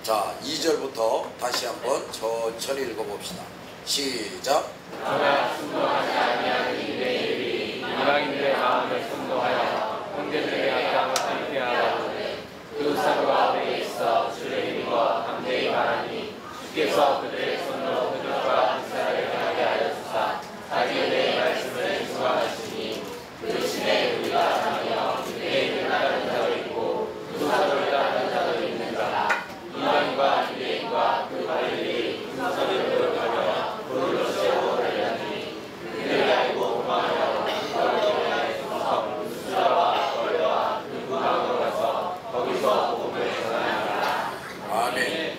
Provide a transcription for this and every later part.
자, 2절부터 다시 한번 천천히 읽어봅시다. 시작. 그러나 순종하지 아니하는 이들의 일이 이방인들의 마음을 선동하여 형제들의 악함을 불쾌하다는데 그 사도가 우리에 있어 주의 이름과 담대히 말하니 주께서 그들의 손으로 그들과 군사를 행하게 하여 주사 자기의 말씀을 중화하시니 그 신에 우리가 당하여 그의 이름을 따르는 자도 있고 그 사도를 따르는 자도 있는가. 이방인과 유대인과 그 바리들이 그 사도를 거역하며 돌로 세우고 달렸으니 그들이 알고 도망하여 그들을 향해서 수라와 벌과 그 구방으로 가서 거기서 복음을 전하니라. 아멘.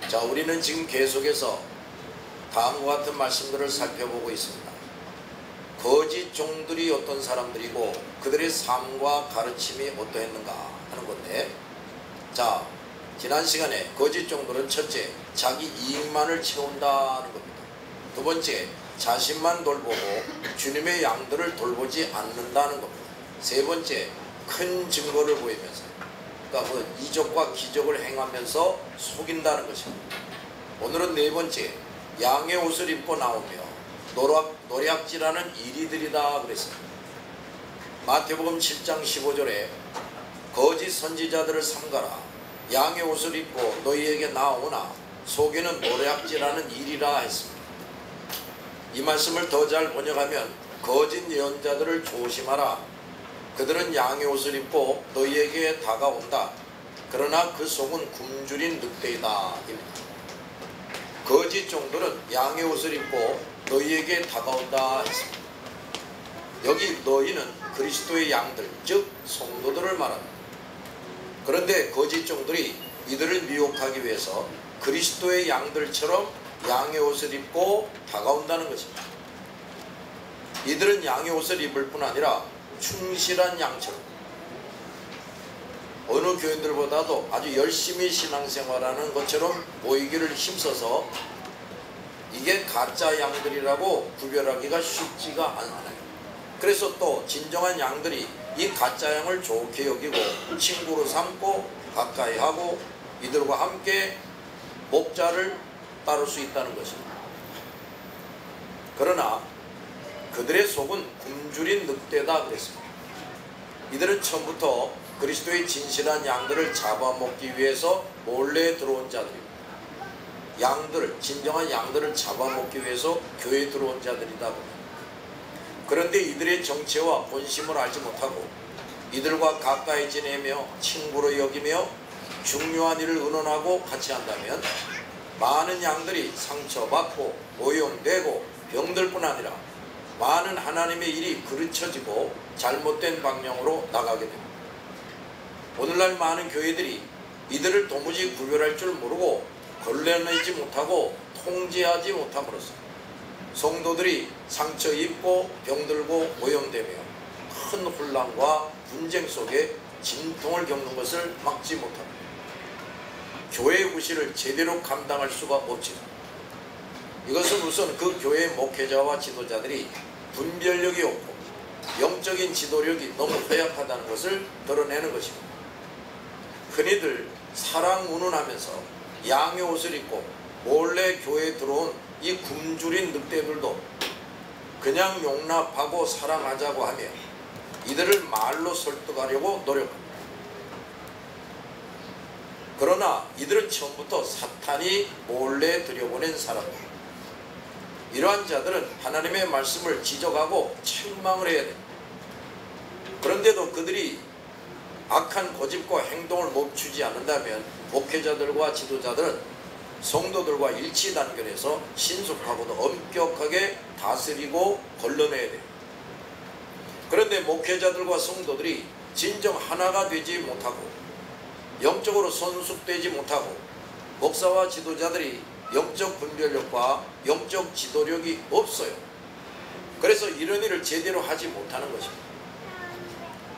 자, 우리는 지금 계속해서 다음과 같은 말씀들을 살펴보고 있습니다. 거짓 종들이 어떤 사람들이고 그들의 삶과 가르침이 어떠했는가 하는 건데, 자, 지난 시간에 거짓 종들은 첫째, 자기 이익만을 채운다는 겁니다. 두 번째, 자신만 돌보고 주님의 양들을 돌보지 않는다는 겁니다. 세 번째, 큰 증거를 보이면서, 그러니까 뭐 이적과 기적을 행하면서 속인다는 것입니다. 오늘은 네 번째, 양의 옷을 입고 나오며 노략질하는 이리들이다 그랬습니다. 마태복음 7장 15절에 거짓 선지자들을 삼가라. 양의 옷을 입고 너희에게 나오나 속에는 노략질하는 일이라 했습니다. 이 말씀을 더 잘 번역하면 거짓 예언자들을 조심하라. 그들은 양의 옷을 입고 너희에게 다가온다. 그러나 그 속은 굶주린 늑대이다. 거짓 종들은 양의 옷을 입고 너희에게 다가온다 했습니다. 여기 너희는 그리스도의 양들, 즉 성도들을 말합니다. 그런데 거짓 종들이 이들을 미혹하기 위해서 그리스도의 양들처럼 양의 옷을 입고 다가온다는 것입니다. 이들은 양의 옷을 입을 뿐 아니라 충실한 양처럼 어느 교인들보다도 아주 열심히 신앙생활하는 것처럼 보이기를 힘써서 이게 가짜 양들이라고 구별하기가 쉽지가 않아요. 그래서 또 진정한 양들이 이 가짜 양을 좋게 여기고 친구로 삼고 가까이 하고 이들과 함께 목자를 따를 수 있다는 것입니다. 그러나 그들의 속은 굶주린 늑대다 그랬습니다. 이들은 처음부터 그리스도의 진실한 양들을 잡아먹기 위해서 몰래 들어온 자들입니다. 양들을, 진정한 양들을 잡아먹기 위해서 교회에 들어온 자들이다 봅니다. 그런데 이들의 정체와 본심을 알지 못하고 이들과 가까이 지내며 친구로 여기며 중요한 일을 의논하고 같이 한다면 많은 양들이 상처받고 오염되고 병들 뿐 아니라 많은 하나님의 일이 그르쳐지고 잘못된 방향으로 나가게 됩니다. 오늘날 많은 교회들이 이들을 도무지 구별할 줄 모르고 걸러내지 못하고 통제하지 못함으로써 성도들이 상처 입고 병들고 오염되며 큰 혼란과 분쟁 속에 진통을 겪는 것을 막지 못합니다. 교회의 구실을 제대로 감당할 수가 없지만 이것은 우선 그 교회의 목회자와 지도자들이 분별력이 없고 영적인 지도력이 너무 허약하다는 것을 드러내는 것입니다. 흔히들 사랑 운운하면서 양의 옷을 입고 몰래 교회에 들어온 이 굶주린 늑대들도 그냥 용납하고 사랑하자고 하며 이들을 말로 설득하려고 노력합니다. 그러나 이들은 처음부터 사탄이 몰래 들여보낸 사람들. 이러한 자들은 하나님의 말씀을 지적하고 책망을 해야 됩니다. 그런데도 그들이 악한 고집과 행동을 멈추지 않는다면 목회자들과 지도자들은 성도들과 일치 단결해서 신속하고도 엄격하게 다스리고 걸러내야 돼요. 그런데 목회자들과 성도들이 진정 하나가 되지 못하고 영적으로 성숙되지 못하고 목사와 지도자들이 영적 분별력과 영적 지도력이 없어요. 그래서 이런 일을 제대로 하지 못하는 것입니다.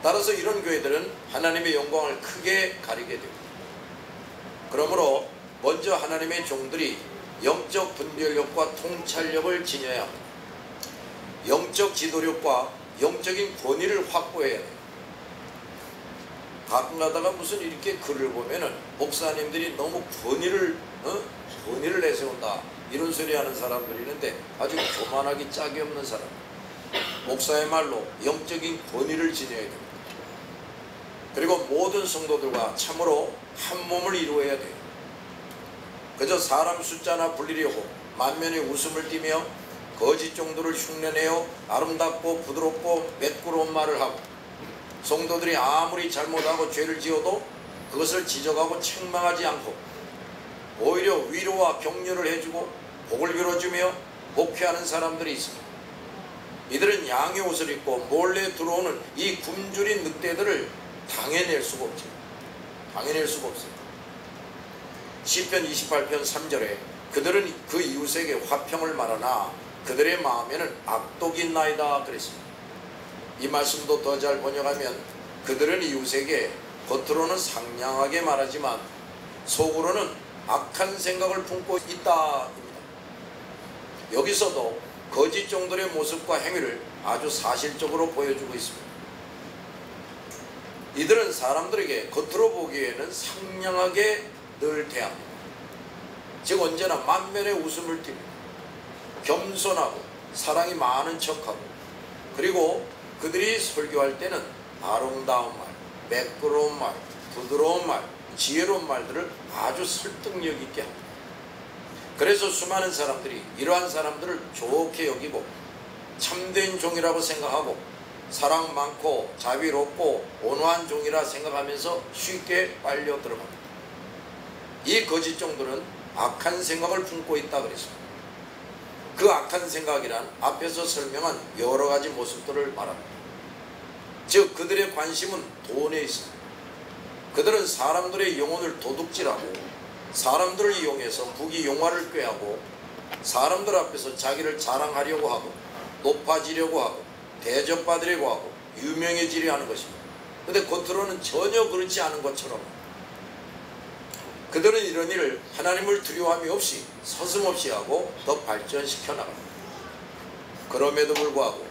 따라서 이런 교회들은 하나님의 영광을 크게 가리게 됩니다. 그러므로 먼저 하나님의 종들이 영적 분별력과 통찰력을 지녀야 합니다. 영적 지도력과 영적인 권위를 확보해야 돼요. 가끔 가다가 무슨 이렇게 글을 보면은 목사님들이 너무 권위를 내세운다 이런 소리 하는 사람들이 있는데 아주 교만하기 짝이 없는 사람. 목사의말로 영적인 권위를 지녀야 됩니다. 그리고 모든 성도들과 참으로 한 몸을 이루어야 돼요. 그저 사람 숫자나 불리려고 만면에 웃음을 띠며 거짓 정도를 흉내내어 아름답고 부드럽고 매끄러운 말을 하고, 성도들이 아무리 잘못하고 죄를 지어도 그것을 지적하고 책망하지 않고 오히려 위로와 격려를 해주고 복을 빌어주며 목회하는 사람들이 있습니다. 이들은 양의 옷을 입고 몰래 들어오는 이 굶주린 늑대들을 당해낼 수가 없죠. 당해낼 수가 없어요. 시편 28편 3절에 그들은 그 이웃에게 화평을 말하나 그들의 마음에는 악독이 있나이다 그랬습니다. 이 말씀도 더 잘 번역하면 그들은 이웃에게 겉으로는 상냥하게 말하지만 속으로는 악한 생각을 품고 있다입니다. 여기서도 거짓 종들의 모습과 행위를 아주 사실적으로 보여주고 있습니다. 이들은 사람들에게 겉으로 보기에는 상냥하게 늘 대합니다. 즉 언제나 만면에 웃음을 띱니다. 겸손하고 사랑이 많은 척하고, 그리고 그들이 설교할 때는 아름다운 말, 매끄러운 말, 부드러운 말, 지혜로운 말들을 아주 설득력 있게 합니다. 그래서 수많은 사람들이 이러한 사람들을 좋게 여기고 참된 종이라고 생각하고 사랑 많고 자비롭고 온화한 종이라 생각하면서 쉽게 빨려 들어갑니다. 이 거짓 종들은 악한 생각을 품고 있다 그랬습니다. 그 악한 생각이란 앞에서 설명한 여러 가지 모습들을 말합니다. 즉 그들의 관심은 돈에 있습니다. 그들은 사람들의 영혼을 도둑질하고 사람들을 이용해서 부귀영화를 꾀하고 사람들 앞에서 자기를 자랑하려고 하고 높아지려고 하고 대접받으려고 하고 유명해지려 하는 것입니다. 그런데 겉으로는 전혀 그렇지 않은 것처럼 그들은 이런 일을 하나님을 두려워함이 없이 서슴없이 하고 더 발전시켜 나갑니다. 그럼에도 불구하고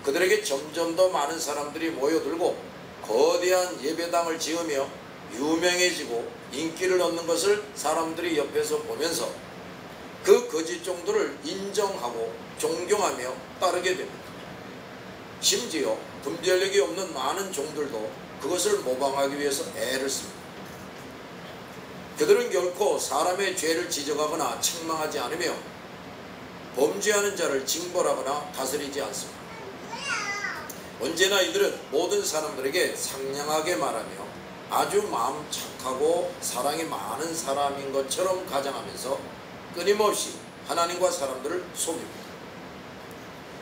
그들에게 점점 더 많은 사람들이 모여들고 거대한 예배당을 지으며 유명해지고 인기를 얻는 것을 사람들이 옆에서 보면서 그 거짓 종들을 인정하고 존경하며 따르게 됩니다. 심지어 분별력이 없는 많은 종들도 그것을 모방하기 위해서 애를 씁니다. 그들은 결코 사람의 죄를 지적하거나 책망하지 않으며 범죄하는 자를 징벌하거나 다스리지 않습니다. 언제나 이들은 모든 사람들에게 상냥하게 말하며 아주 마음 착하고 사랑이 많은 사람인 것처럼 가장하면서 끊임없이 하나님과 사람들을 속입니다.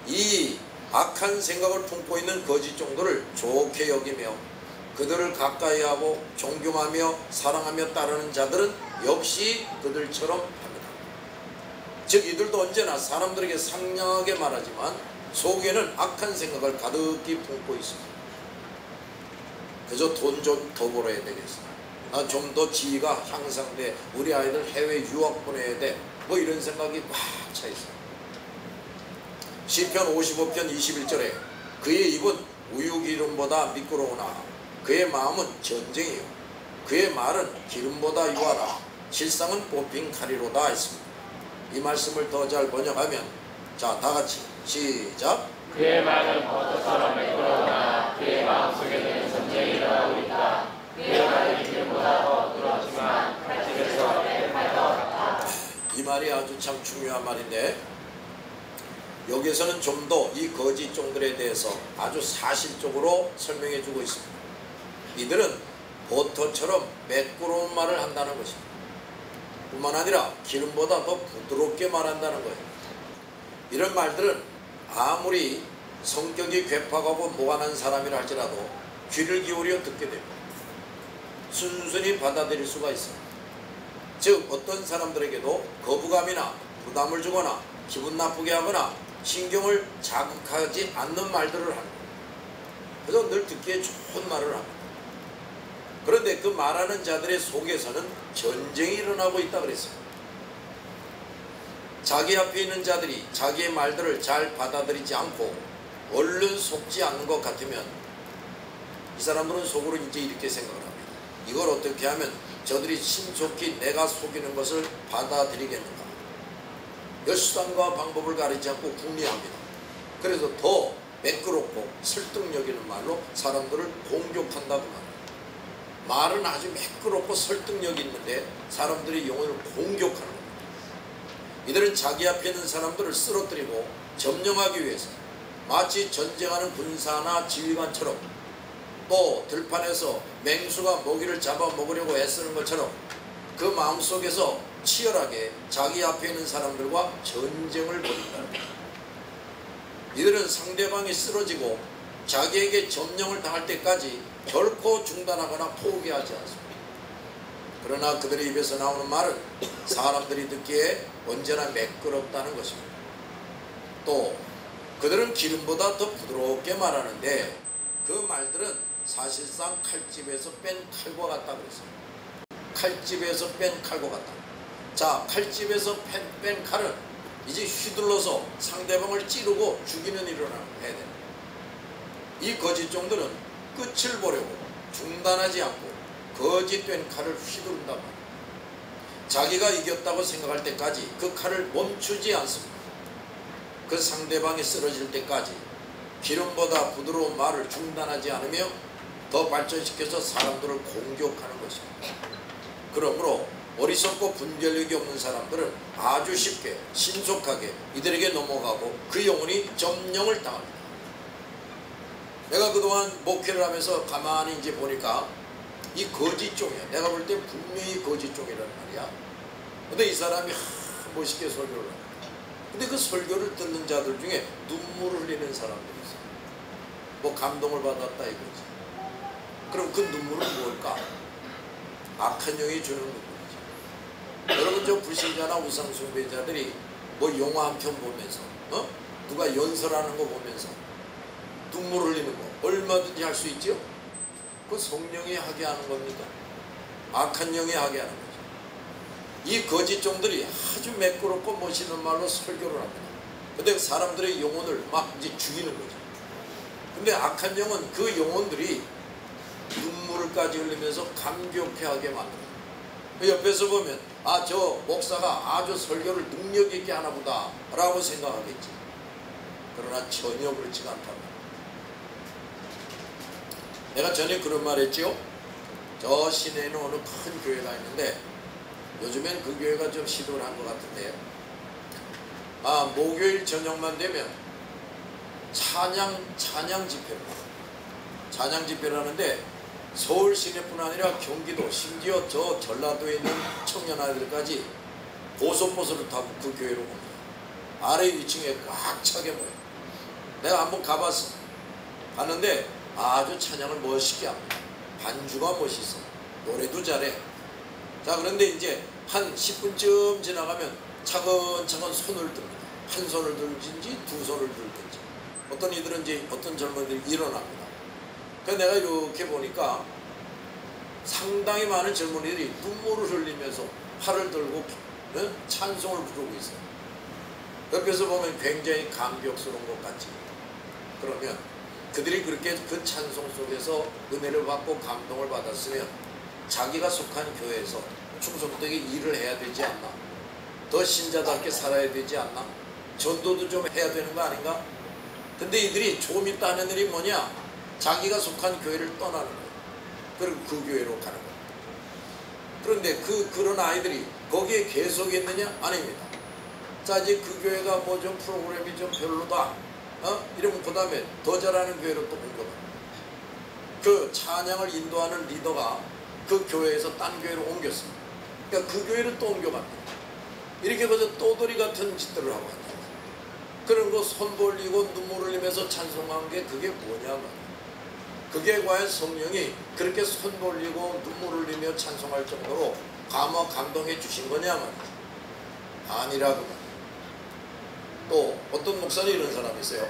이 악한 생각을 품고 있는 거짓 종들을 좋게 여기며 그들을 가까이하고 존경하며 사랑하며 따르는 자들은 역시 그들처럼 합니다. 즉 이들도 언제나 사람들에게 상냥하게 말하지만 속에는 악한 생각을 가득히 품고 있습니다. 그저 돈 좀 더 벌어야 되겠어. 나 좀 더 지위가 향상돼. 우리 아이들 해외 유학 보내야 돼. 뭐 이런 생각이 꽉 차 있어요. 시편 55편 21절에 그의 입은 우유기름보다 미끄러우나 그의 마음은 전쟁이요 그의 말은 기름보다 유하라 실상은 뽑힌 칼이로다 했습니다. 이 말씀을 더 잘 번역하면 자 다같이 시작. 그의 말은 버터처럼 매끄러우나 그의 마음속에는 전쟁이 일어나고 있다. 그의 말은 기름보다 더 부드럽지만 칼집에서 내 칼과 같다. 이 말이 아주 참 중요한 말인데 여기에서는 좀 더 이 거짓 종들에 대해서 아주 사실적으로 설명해 주고 있습니다. 이들은 버터처럼 매끄러운 말을 한다는 것입니다. 뿐만 아니라 기름보다 더 부드럽게 말한다는 거예요. 이런 말들은 아무리 성격이 괴팍하고 모관한 사람이라 할지라도 귀를 기울여 듣게 됩니다. 순순히 받아들일 수가 있어요. 즉 어떤 사람들에게도 거부감이나 부담을 주거나 기분 나쁘게 하거나 신경을 자극하지 않는 말들을 합니다. 그래서 늘 듣기에 좋은 말을 합니다. 그런데 그 말하는 자들의 속에서는 전쟁이 일어나고 있다 그랬어요. 자기 앞에 있는 자들이 자기의 말들을 잘 받아들이지 않고 얼른 속지 않는 것 같으면 이 사람들은 속으로 이제 이렇게 생각을 합니다. 이걸 어떻게 하면 저들이 신속히 내가 속이는 것을 받아들이겠는가. 수단과 방법을 가리지 않고 궁리합니다. 그래서 더 매끄럽고 설득력 있는 말로 사람들을 공격한다고 합니다. 말은 아주 매끄럽고 설득력 있는데 사람들이 영혼을 공격하는 겁니다. 이들은 자기 앞에 있는 사람들을 쓰러뜨리고 점령하기 위해서 마치 전쟁하는 군사나 지휘관처럼, 또 들판에서 맹수가 먹이를 잡아먹으려고 애쓰는 것처럼 그 마음속에서 치열하게 자기 앞에 있는 사람들과 전쟁을 벌인다는 겁니다. 이들은 상대방이 쓰러지고 자기에게 점령을 당할 때까지 결코 중단하거나 포기하지 않습니다. 그러나 그들의 입에서 나오는 말은 사람들이 듣기에 언제나 매끄럽다는 것입니다. 또 그들은 기름보다 더 부드럽게 말하는데 그 말들은 사실상 칼집에서 뺀 칼과 같다고 그랬습니다. 칼집에서 뺀 칼과 같다. 자, 칼집에서 뺀 칼은 이제 휘둘러서 상대방을 찌르고 죽이는 일을 해야 됩니다. 이 거짓종들은 끝을 보려고 중단하지 않고 거짓된 칼을 휘두른단 말입니다. 자기가 이겼다고 생각할 때까지 그 칼을 멈추지 않습니다. 그 상대방이 쓰러질 때까지 기름보다 부드러운 말을 중단하지 않으며 더 발전시켜서 사람들을 공격하는 것입니다. 그러므로 어리석고 분별력이 없는 사람들은 아주 쉽게 신속하게 이들에게 넘어가고 그 영혼이 점령을 당합니다. 내가 그동안 목회를 하면서 가만히 이제 보니까 이 거짓종이야. 내가 볼 때 분명히 거짓종이라는 말이야. 근데 이 사람이 멋있게 설교를 합니다. 근데 그 설교를 듣는 자들 중에 눈물을 흘리는 사람들이 있어요. 뭐 감동을 받았다 이거지. 그럼 그 눈물은 뭘까? 악한 영이 주는 눈물이죠. 여러분, 저 불신자나 우상숭배자들이 뭐 영화 한 편 보면서 누가 연설하는 거 보면서 눈물 흘리는 거 얼마든지 할 수 있죠. 그 성령이 하게 하는 겁니까? 악한 영이 하게 하는 거죠. 이 거짓종들이 아주 매끄럽고 멋있는 말로 설교를 합니다. 근데 사람들의 영혼을 막 이제 죽이는 거죠. 근데 악한 영은 그 영혼들이 눈물을까지 흘리면서 감격해하게 만들어요. 옆에서 보면 아, 저 목사가 아주 설교를 능력 있게 하나 보다 라고 생각하겠지. 그러나 전혀 그렇지가 않답니다. 내가 전에 그런 말 했죠. 저 시내에는 어느 큰 교회가 있는데 요즘엔 그 교회가 좀 시도를 한 것 같은데요. 목요일 저녁만 되면 찬양 집회를 하는데 서울 시내뿐 아니라 경기도, 심지어 저 전라도에 있는 청년 아이들까지 보소버스를 타고 그 교회로 옵니다. 아래 위층에 꽉 차게 모여. 내가 한번 가봤어. 갔는데 아주 찬양을 멋있게 합니다. 반주가 멋있어. 노래도 잘해. 자, 그런데 이제 한 10분쯤 지나가면 차근차근 손을 듭니다. 한 손을 들든지 두 손을 들든지. 어떤 이들은 이제 어떤 젊은이들이 일어납니다. 그래서 내가 이렇게 보니까 상당히 많은 젊은이들이 눈물을 흘리면서 팔을 들고 찬송을 부르고 있어요. 옆에서 보면 굉장히 감격스러운 것 같지. 그러면 그들이 그렇게 그 찬송 속에서 은혜를 받고 감동을 받았으면 자기가 속한 교회에서 충성되게 일을 해야 되지 않나? 더 신자답게 살아야 되지 않나? 전도도 좀 해야 되는 거 아닌가? 근데 이들이 조금 있다 하는 일이 뭐냐? 자기가 속한 교회를 떠나는 거예요. 그리고 그 교회로 가는 거예요. 그런데 그런 아이들이 거기에 계속 있느냐? 아닙니다. 자, 이제 그 교회가 뭐 좀 프로그램이 좀 별로다. 이러면 그 다음에 더 잘하는 교회로 또 옮겨가. 그 찬양을 인도하는 리더가 그 교회에서 딴 교회로 옮겼습니다. 그러니까 그 교회를 또 옮겨갑니다. 이렇게 그저 또돌이 같은 짓들을 하고 있다. 그런 거 손 벌리고 눈물 흘리면서 찬송한 게 그게 뭐냐 말이야. 그게 과연 성령이 그렇게 손 벌리고 눈물 흘리며 찬송할 정도로 감동해 주신 거냐 말이야. 아니라고 말이야. 또 어떤 목사는 이런 사람이 있어요.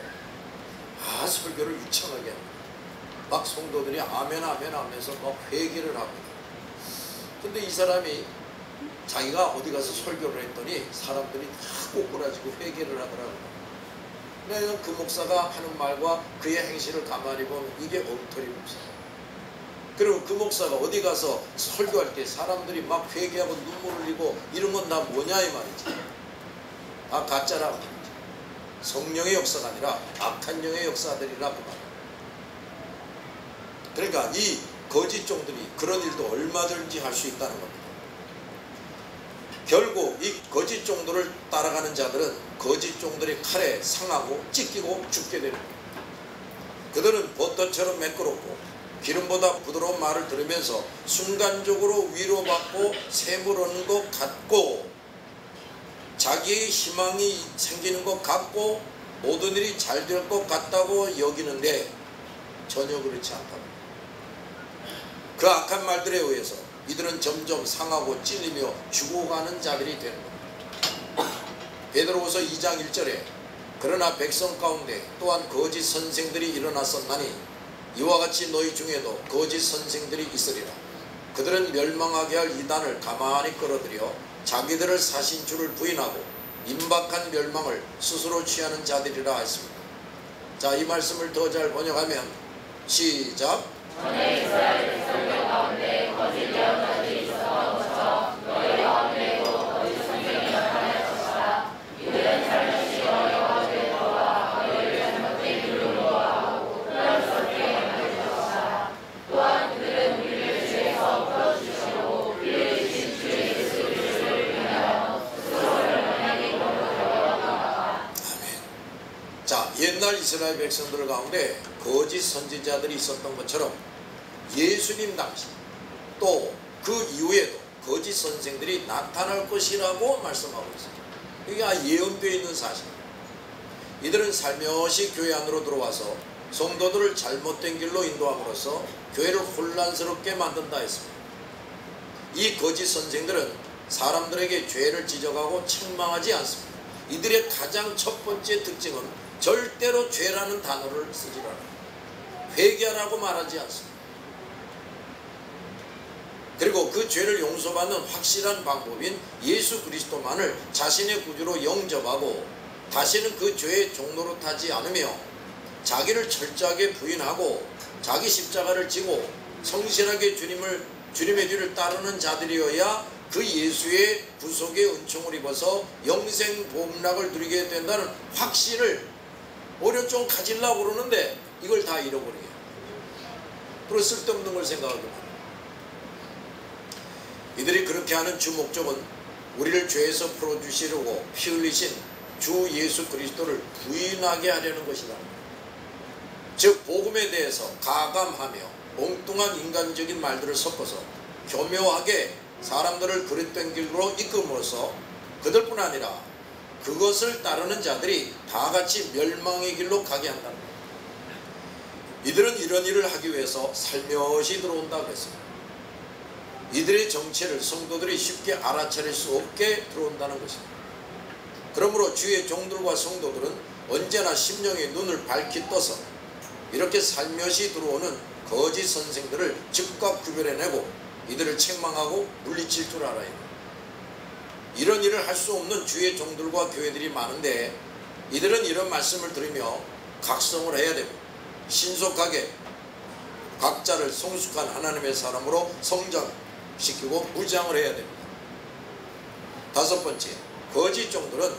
설교를 유창하게 합니다. 막 성도들이 아멘 아멘 하면서 막 회개를 합니다. 근데 이 사람이 자기가 어디 가서 설교를 했더니 사람들이 다 꼬꾸라지고 회개를 하더라고요. 근데 그 목사가 하는 말과 그의 행실을 가만히 보면 이게 엉터리 목사예요. 그리고 그 목사가 어디 가서 설교할 때 사람들이 막 회개하고 눈물을 흘리고 이런 건 다 뭐냐 이 말이지. 다 가짜라고 말이지. 성령의 역사가 아니라 악한 영의 역사들이라고 말이야. 그러니까 이 거짓 종들이 그런 일도 얼마든지 할 수 있다는 겁니다. 결국 이 거짓 종들을 따라가는 자들은 거짓 종들의 칼에 상하고 찢기고 죽게 되는 거예요. 그들은 버터처럼 매끄럽고 기름보다 부드러운 말을 들으면서 순간적으로 위로받고 샘을 얻는 것 같고 자기의 희망이 생기는 것 같고 모든 일이 잘 될 것 같다고 여기는데 전혀 그렇지 않다고. 그 악한 말들에 의해서 이들은 점점 상하고 찔리며 죽어가는 자들이 되는 겁니다. 베드로후서 2장 1절에 그러나 백성 가운데 또한 거짓 선생들이 일어났었나니 이와 같이 너희 중에도 거짓 선생들이 있으리라. 그들은 멸망하게 할 이단을 가만히 끌어들여 자기들을 사신 주를 부인하고 임박한 멸망을 스스로 취하는 자들이라 했습니다. 자, 이 말씀을 더 잘 번역하면 시작. 전에 이스라엘 백성들 가운데 거짓 예언자들이 있었던 것처럼 너희 가운데도 거짓 선생이 나타날 것이다. 이들은 살며시 너희 가운데 들어와 너희를 잘못된 길로 인도하고 혼란스럽게 만들 것이다. 또한 그들은 우리를 죄에서 풀어주시려고 우리를 주신 주 예수 그리스도를 위하여 스스로를 만약에 걸어들어가다. 아멘. 자, 옛날 이스라엘 백성들 가운데 거짓 선지자들이 있었던 것처럼 예수님 당시 또 그 이후에도 거짓 선생들이 나타날 것이라고 말씀하고 있습니다. 이게 예언되어 있는 사실입니다. 이들은 살며시 교회 안으로 들어와서 성도들을 잘못된 길로 인도함으로써 교회를 혼란스럽게 만든다 했습니다. 이 거짓 선생들은 사람들에게 죄를 지적하고 책망하지 않습니다. 이들의 가장 첫 번째 특징은 절대로 죄라는 단어를 쓰지 않아요. 회개하라고 말하지 않습니다. 그리고 그 죄를 용서받는 확실한 방법인 예수 그리스도만을 자신의 구주로 영접하고 다시는 그 죄의 종로로 타지 않으며 자기를 철저하게 부인하고 자기 십자가를 지고 성실하게 주님의 뒤를 따르는 자들이어야 그 예수의 구속의 은총을 입어서 영생 복락을 누리게 된다는 확신을 오히려 좀 가지려고 그러는데 이걸 다 잃어버리게. 그리고 쓸데없는 걸 생각하게 합니다. 이들이 그렇게 하는 주 목적은 우리를 죄에서 풀어주시려고 피 흘리신 주 예수 그리스도를 부인하게 하려는 것이다. 즉 복음에 대해서 가감하며 엉뚱한 인간적인 말들을 섞어서 교묘하게 사람들을 그릇된 길로 이끌므로써 그들뿐 아니라 그것을 따르는 자들이 다 같이 멸망의 길로 가게 한다는 겁니다. 이들은 이런 일을 하기 위해서 살며시 들어온다고 했습니다. 이들의 정체를 성도들이 쉽게 알아차릴 수 없게 들어온다는 것입니다. 그러므로 주의 종들과 성도들은 언제나 심령의 눈을 밝히 떠서 이렇게 살며시 들어오는 거짓 선생들을 즉각 구별해내고 이들을 책망하고 물리칠 줄 알아야 해요. 이런 일을 할 수 없는 주의 종들과 교회들이 많은데 이들은 이런 말씀을 들으며 각성을 해야 되고 신속하게 각자를 성숙한 하나님의 사람으로 성장시키고 무장을 해야 됩니다. 다섯 번째, 거짓 종들은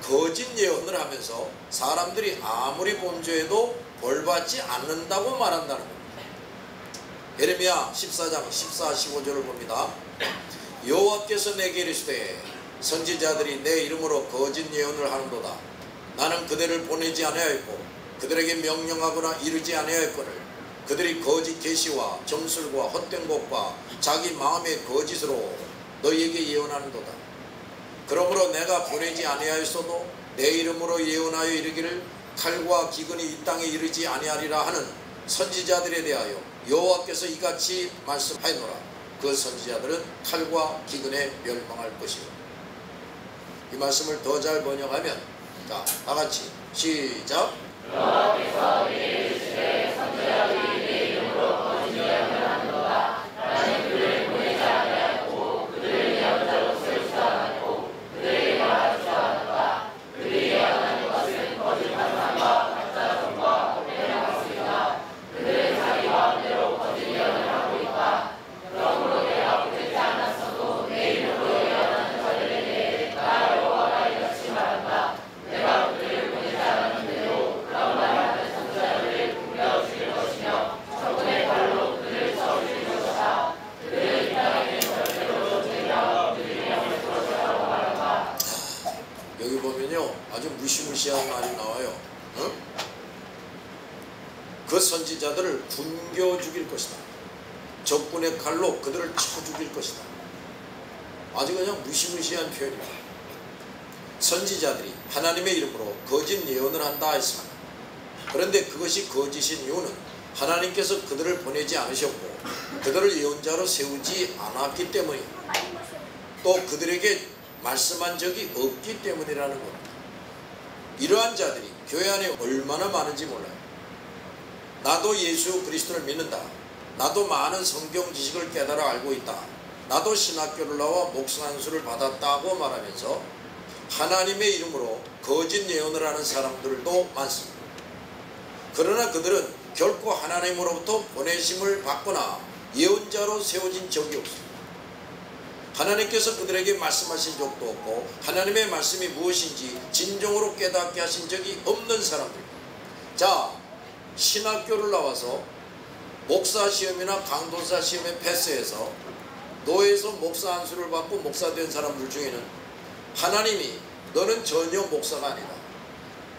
거짓 예언을 하면서 사람들이 아무리 범죄해도 벌받지 않는다고 말한다는 겁니다. 예레미야 14장 14, 15절을 봅니다. 여호와께서 내게 이르시되 선지자들이 내 이름으로 거짓 예언을 하는도다. 나는 그들을 보내지 아니하였고 그들에게 명령하거나 이르지 아니하였거늘 그들이 거짓 계시와 점술과 헛된 것과 자기 마음의 거짓으로 너희에게 예언하는도다. 그러므로 내가 보내지 아니하였어도 내 이름으로 예언하여 이르기를 칼과 기근이 이 땅에 이르지 아니하리라 하는 선지자들에 대하여 여호와께서 이같이 말씀하였노라. 그 선지자들은 칼과 기근에 멸망할 것이요. 이 말씀을 더 잘 번역하면 자, 다같이 시작. 여호와께서 이르시되 선지자들이 내 이름으로 거짓 예언을 하는도다. 나는 그들을 보내지 아니하였고 그들을 예언자로 세우지도 않았고 그들에게 말하지도 않았다. 그들이 예언하는 것은 거짓한 삶과 가짜 성과 헛된 학습이다. 그들은 자기 마음대로 거짓 예언을 하고 아주 무시무시한 말이 나와요. 그 선지자들을 굶겨 죽일 것이다. 적군의 칼로 그들을 쳐 죽일 것이다. 아주 그냥 무시무시한 표현입니다. 선지자들이 하나님의 이름으로 거짓 예언을 한다 했습니다. 그런데 그것이 거짓인 이유는 하나님께서 그들을 보내지 않으셨고 그들을 예언자로 세우지 않았기 때문입니다. 또 그들에게 말씀한 적이 없기 때문이라는 겁니다. 이러한 자들이 교회 안에 얼마나 많은지 몰라요. 나도 예수 그리스도를 믿는다. 나도 많은 성경 지식을 깨달아 알고 있다. 나도 신학교를 나와 목사 안수를 받았다고 말하면서 하나님의 이름으로 거짓 예언을 하는 사람들도 많습니다. 그러나 그들은 결코 하나님으로부터 보내심을 받거나 예언자로 세워진 적이 없습니다. 하나님께서 그들에게 말씀하신 적도 없고 하나님의 말씀이 무엇인지 진정으로 깨닫게 하신 적이 없는 사람들입니다. 자, 신학교를 나와서 목사 시험이나 강도사 시험에 패스해서 노예에서 목사 안수를 받고 목사 된 사람들 중에는 하나님이 너는 전혀 목사가 아니다.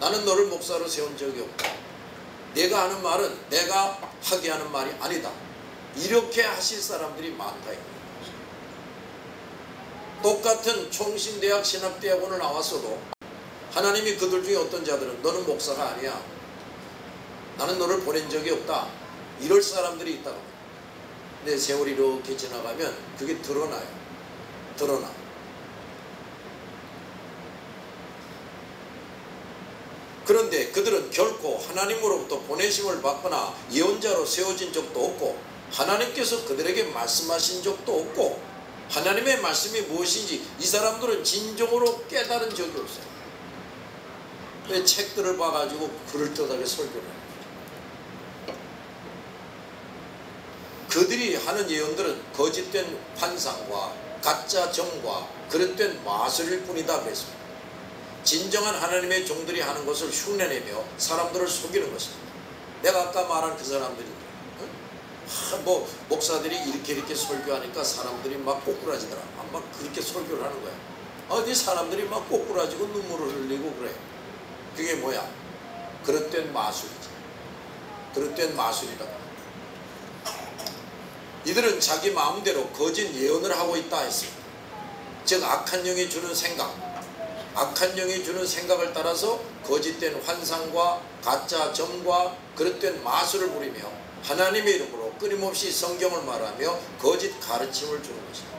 나는 너를 목사로 세운 적이 없다. 내가 하는 말은 내가 하게 하는 말이 아니다. 이렇게 하실 사람들이 많다. 똑같은 총신대학 신학대학원을 나왔어도 하나님이 그들 중에 어떤 자들은 너는 목사가 아니야. 나는 너를 보낸 적이 없다. 이럴 사람들이 있다고. 근데 세월이 이렇게 지나가면 그게 드러나요. 드러나. 그런데 그들은 결코 하나님으로부터 보내심을 받거나 예언자로 세워진 적도 없고 하나님께서 그들에게 말씀하신 적도 없고 하나님의 말씀이 무엇인지 이 사람들은 진정으로 깨달은 적이 없어요. 왜 책들을 봐가지고 그럴듯하게 설교를 해요. 그들이 하는 예언들은 거짓된 환상과 가짜 정과 그릇된 마술일 뿐이다 그랬습니다. 진정한 하나님의 종들이 하는 것을 흉내내며 사람들을 속이는 것입니다. 내가 아까 말한 그 사람들이 뭐 목사들이 이렇게 설교하니까 사람들이 막 꼬꾸라지더라. 막 그렇게 설교를 하는 거야. 어디 사람들이 막 꼬꾸라지고 눈물을 흘리고 그래. 그게 뭐야? 그릇된 마술이지. 그릇된 마술이라고. 이들은 자기 마음대로 거짓 예언을 하고 있다 했습니다. 즉 악한 영이 주는 생각, 악한 영이 주는 생각을 따라서 거짓된 환상과 가짜 점과 그릇된 마술을 부리며 하나님의 이름으로 끊임없이 성경을 말하며 거짓 가르침을 주는 것입니다.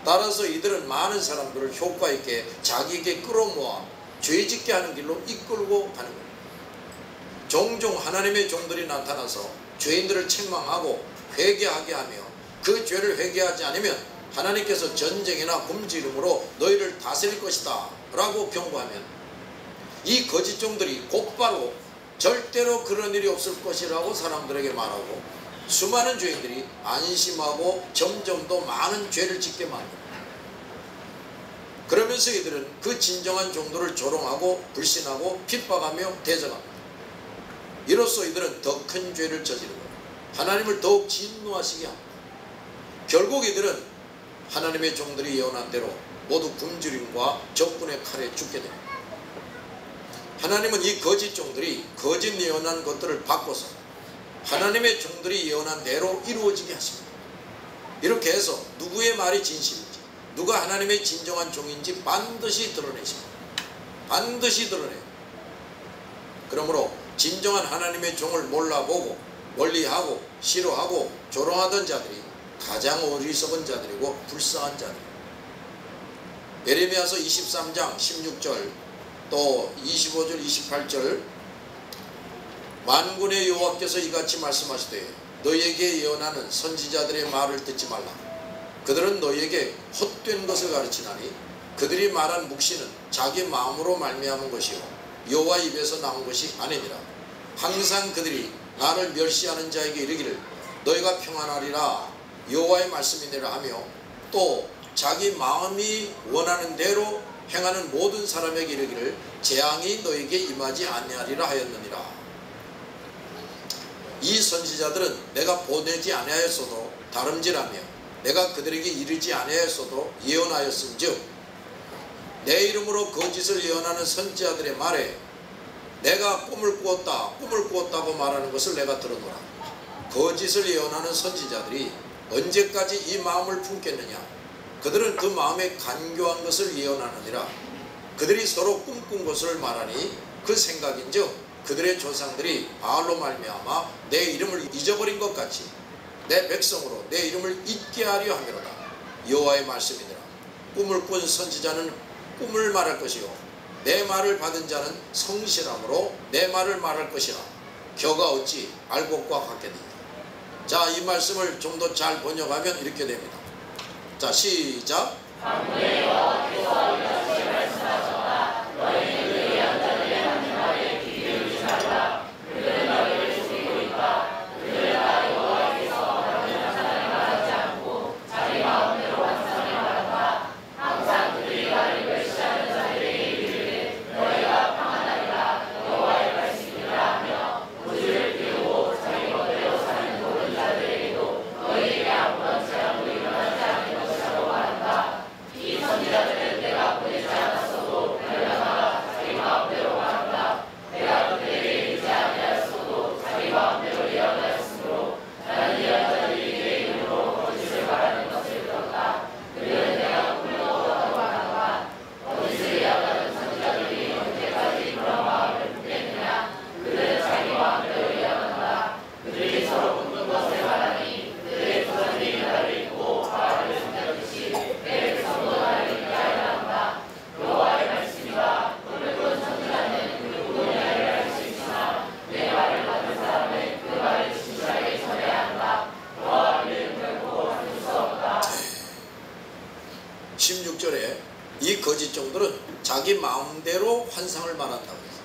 따라서 이들은 많은 사람들을 효과 있게 자기에게 끌어모아 죄짓게 하는 길로 이끌고 가는 겁니다. 종종 하나님의 종들이 나타나서 죄인들을 책망하고 회개하게 하며 그 죄를 회개하지 않으면 하나님께서 전쟁이나 굶주림으로 너희를 다스릴 것이다 라고 경고하면 이 거짓 종들이 곧바로 절대로 그런 일이 없을 것이라고 사람들에게 말하고 수많은 죄인들이 안심하고 점점 더 많은 죄를 짓게 만듭니다. 그러면서 이들은 그 진정한 종들을 조롱하고 불신하고 핍박하며 대적합니다. 이로써 이들은 더 큰 죄를 저지르고 하나님을 더욱 진노하시게 합니다. 결국 이들은 하나님의 종들이 예언한 대로 모두 굶주림과 적군의 칼에 죽게 됩니다. 하나님은 이 거짓 종들이 거짓 예언한 것들을 바꿔서 하나님의 종들이 예언한 대로 이루어지게 하십니다. 이렇게 해서 누구의 말이 진실인지 누가 하나님의 진정한 종인지 반드시 드러내십니다. 반드시 드러내요. 그러므로 진정한 하나님의 종을 몰라보고 멀리하고 싫어하고 조롱하던 자들이 가장 어리석은 자들이고 불쌍한 자들입니다. 예레미야서 23장 16절 또 25절 28절 만군의 여호와께서 이같이 말씀하시되 너희에게 예언하는 선지자들의 말을 듣지 말라. 그들은 너희에게 헛된 것을 가르치나니 그들이 말한 묵시는 자기 마음으로 말미암은 것이요 여호와 입에서 나온 것이 아니니라. 항상 그들이 나를 멸시하는 자에게 이르기를 너희가 평안하리라 여호와의 말씀이니라 하며 또 자기 마음이 원하는 대로 행하는 모든 사람에게 이르기를 재앙이 너에게 임하지 아니하리라 하였느니라. 이 선지자들은 내가 보내지 아니하였어도 다름질하며 내가 그들에게 이르지 아니하였어도 예언하였은즉 내 이름으로 거짓을 예언하는 선지자들의 말에 내가 꿈을 꾸었다고 말하는 것을 내가 들었노라. 거짓을 예언하는 선지자들이 언제까지 이 마음을 품겠느냐. 그들은 그 마음에 간교한 것을 예언하느니라. 그들이 서로 꿈꾼 것을 말하니 그 생각인즉 그들의 조상들이 바알로 말미암아 내 이름을 잊어버린 것 같이 내 백성으로 내 이름을 잊게 하려 함이로다. 여호와의 말씀이니라. 꿈을 꾼 선지자는 꿈을 말할 것이요 내 말을 받은 자는 성실함으로 내 말을 말할 것이라. 겨가 어찌 알곡과 같겠느냐. 자, 이 말씀을 좀 더 잘 번역하면 이렇게 됩니다. 자, 시작. 이 거짓 종들은 자기 마음대로 환상을 말한다고 했어요.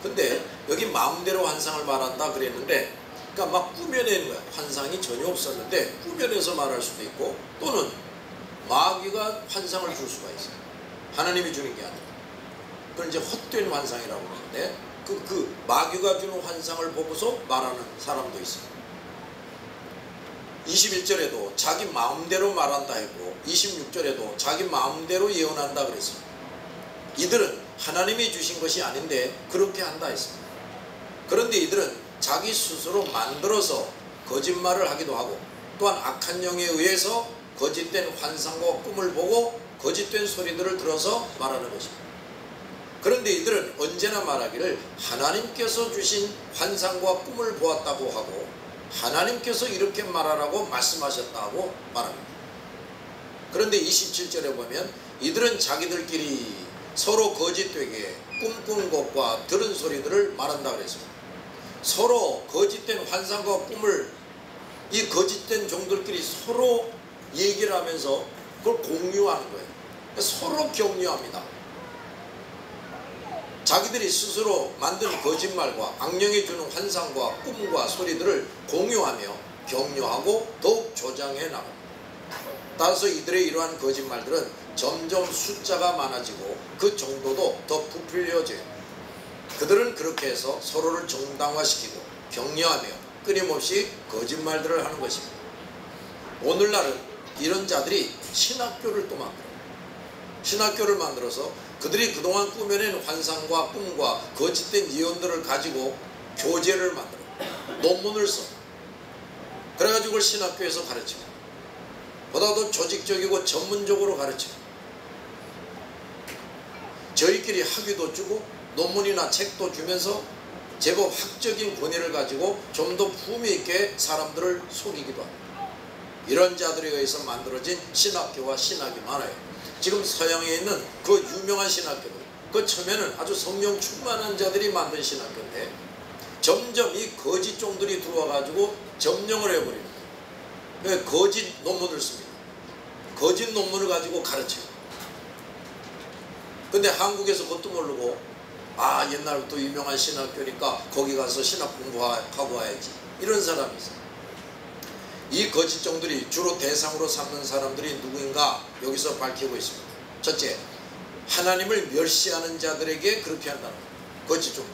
근데 여기 마음대로 환상을 말한다 그랬는데, 그러니까 막 꾸며내는 거야. 환상이 전혀 없었는데 꾸며내서 말할 수도 있고, 또는 마귀가 환상을 줄 수가 있어요. 하나님이 주는 게 아니라. 그걸 이제 헛된 환상이라고 하는데, 그 마귀가 주는 환상을 보고서 말하는 사람도 있어요. 21절에도 자기 마음대로 말한다 했고 26절에도 자기 마음대로 예언한다 그랬어요. 이들은 하나님이 주신 것이 아닌데 그렇게 한다 했습니다. 그런데 이들은 자기 스스로 만들어서 거짓말을 하기도 하고, 또한 악한 영에 의해서 거짓된 환상과 꿈을 보고 거짓된 소리들을 들어서 말하는 것입니다. 그런데 이들은 언제나 말하기를 하나님께서 주신 환상과 꿈을 보았다고 하고 하나님께서 이렇게 말하라고 말씀하셨다고 말합니다. 그런데 27절에 보면 이들은 자기들끼리 서로 거짓되게 꿈꾼 것과 들은 소리들을 말한다 그랬습니다. 서로 거짓된 환상과 꿈을 이 거짓된 종들끼리 서로 얘기를 하면서 그걸 공유하는 거예요. 서로 격려합니다. 자기들이 스스로 만든 거짓말과 악령이 주는 환상과 꿈과 소리들을 공유하며 격려하고 더욱 조장해 나갑니다. 따라서 이들의 이러한 거짓말들은 점점 숫자가 많아지고 그 정도도 더 부풀려져요. 그들은 그렇게 해서 서로를 정당화시키고 격려하며 끊임없이 거짓말들을 하는 것입니다. 오늘날은 이런 자들이 신학교를 또 만들어요. 신학교를 만들어서 그들이 그동안 꾸며낸 환상과 꿈과 거짓된 예언들을 가지고 교재를 만들어 논문을 써. 그래가지고 그걸 신학교에서 가르치고, 보다도 조직적이고 전문적으로 가르치고, 저희끼리 학위도 주고 논문이나 책도 주면서 제법 학적인 권위를 가지고 좀 더 품위 있게 사람들을 속이기도 합니다. 이런 자들에 의해서 만들어진 신학교와 신학이 많아요. 지금 서양에 있는 그 유명한 신학교들, 그 처음에는 아주 성령 충만한 자들이 만든 신학교인데 점점 이 거짓 종들이 들어와가지고 점령을 해버리는 거예요. 거짓 논문을 씁니다. 거짓 논문을 가지고 가르쳐요. 근데 한국에서 그것도 모르고 옛날부터 유명한 신학교니까 거기 가서 신학 공부하고 와야지, 이런 사람이 있어요. 이 거짓 종들이 주로 대상으로 삼는 사람들이 누구인가 여기서 밝히고 있습니다. 첫째, 하나님을 멸시하는 자들에게 그렇게 한다는 거예요. 거짓 종들.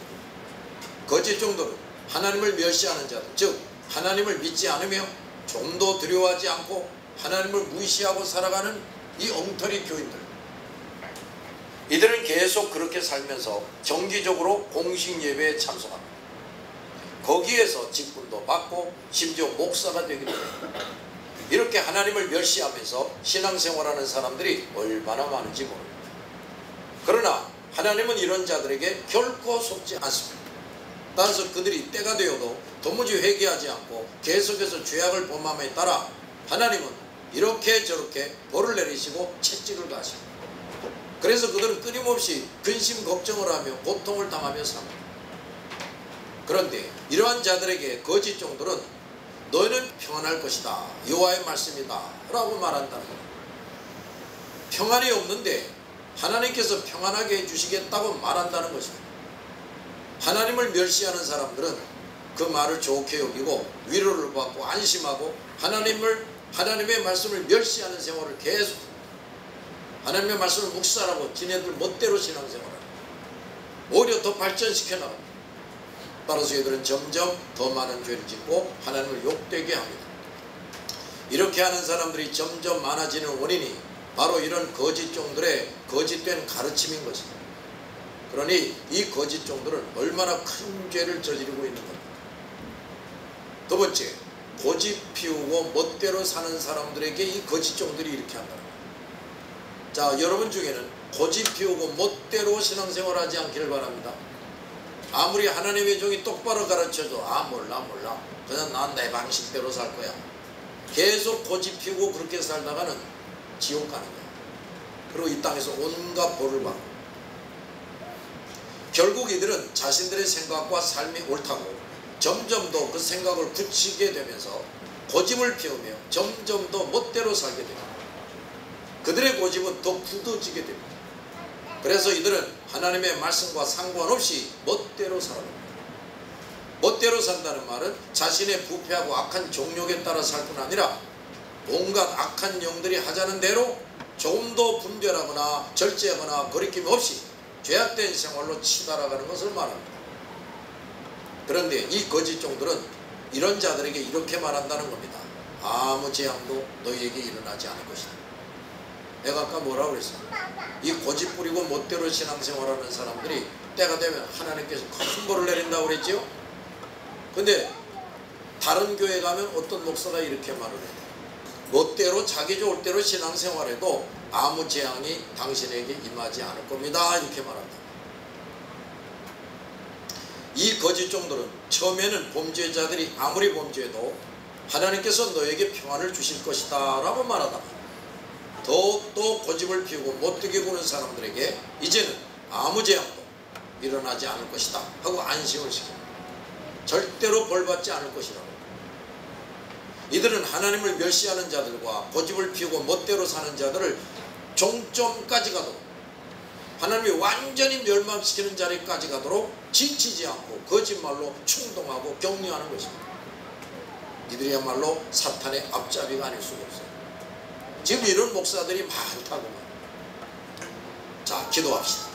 거짓 종들은 하나님을 멸시하는 자들, 즉 하나님을 믿지 않으며 좀도 두려워하지 않고 하나님을 무시하고 살아가는 이 엉터리 교인들. 이들은 계속 그렇게 살면서 정기적으로 공식 예배에 참석합니다. 거기에서 직분도 받고 심지어 목사가 되기도 해요. 이렇게 하나님을 멸시하면서 신앙생활하는 사람들이 얼마나 많은지 모릅니다. 그러나 하나님은 이런 자들에게 결코 속지 않습니다. 따라서 그들이 때가 되어도 도무지 회개하지 않고 계속해서 죄악을 범함에 따라 하나님은 이렇게 저렇게 벌을 내리시고 채찍을 가십니다. 그래서 그들은 끊임없이 근심 걱정을 하며 고통을 당하며 삽니다. 그런데 이러한 자들에게 거짓 종들은 너희는 평안할 것이다, 여호와의 말씀이다 라고 말한다는 겁니다. 평안이 없는데 하나님께서 평안하게 해주시겠다고 말한다는 것입니다. 하나님을 멸시하는 사람들은 그 말을 좋게 여기고 위로를 받고 안심하고 하나님의 말씀을 멸시하는 생활을 계속, 하나님의 말씀을 묵살하고 지네들 멋대로 신앙생활을 오히려 더 발전시켜 나갑니다. 따라서 이들은 점점 더 많은 죄를 짓고 하나님을 욕되게 합니다. 이렇게 하는 사람들이 점점 많아지는 원인이 바로 이런 거짓 종들의 거짓된 가르침인 것입니다. 그러니 이 거짓 종들은 얼마나 큰 죄를 저지르고 있는 겁니다. 두 번째, 고집 피우고 멋대로 사는 사람들에게 이 거짓 종들이 이렇게 한다는 겁니다. 자, 여러분 중에는 고집 피우고 멋대로 신앙생활하지 않기를 바랍니다. 아무리 하나님의 종이 똑바로 가르쳐도 몰라 그냥 난 내 방식대로 살 거야. 계속 고집 피우고 그렇게 살다가는 지옥 가는 거야. 그리고 이 땅에서 온갖 벌을 받고, 결국 이들은 자신들의 생각과 삶이 옳다고 점점 더 그 생각을 굳히게 되면서 고집을 피우며 점점 더 멋대로 살게 됩니다. 그들의 고집은 더 굳어지게 됩니다. 그래서 이들은 하나님의 말씀과 상관없이 멋대로 살아갑니다. 멋대로 산다는 말은 자신의 부패하고 악한 종욕에 따라 살 뿐 아니라 온갖 악한 영들이 하자는 대로 조금 더 분별하거나 절제하거나 거리낌 없이 죄악된 생활로 치달아가는 것을 말합니다. 그런데 이 거짓 종들은 이런 자들에게 이렇게 말한다는 겁니다. 아무 재앙도 너희에게 일어나지 않을 것이다. 내가 아까 뭐라고 그랬어? 이 고집 부리고 멋대로 신앙생활하는 사람들이 때가 되면 하나님께서 큰 벌을 내린다고 그랬지요? 근데 다른 교회 가면 어떤 목사가 이렇게 말을 해요. 멋대로 자기 좋을 대로 신앙생활해도 아무 재앙이 당신에게 임하지 않을 겁니다. 이렇게 말한다. 이 거짓 종들은 처음에는 범죄자들이 아무리 범죄해도 하나님께서 너에게 평안을 주실 것이다 라고 말하다가 더욱더 고집을 피우고 못되게 구는 사람들에게 이제는 아무 재앙도 일어나지 않을 것이다 하고 안심을 시킵니다. 절대로 벌받지 않을 것이라고. 이들은 하나님을 멸시하는 자들과 고집을 피우고 멋대로 사는 자들을 종점까지 가도록, 하나님이 완전히 멸망시키는 자리까지 가도록 지치지 않고 거짓말로 충동하고 격려하는 것입니다. 이들이야말로 사탄의 앞잡이가 아닐 수가 없어요. 지금 이런 목사들이 많다고만. 자, 기도합시다.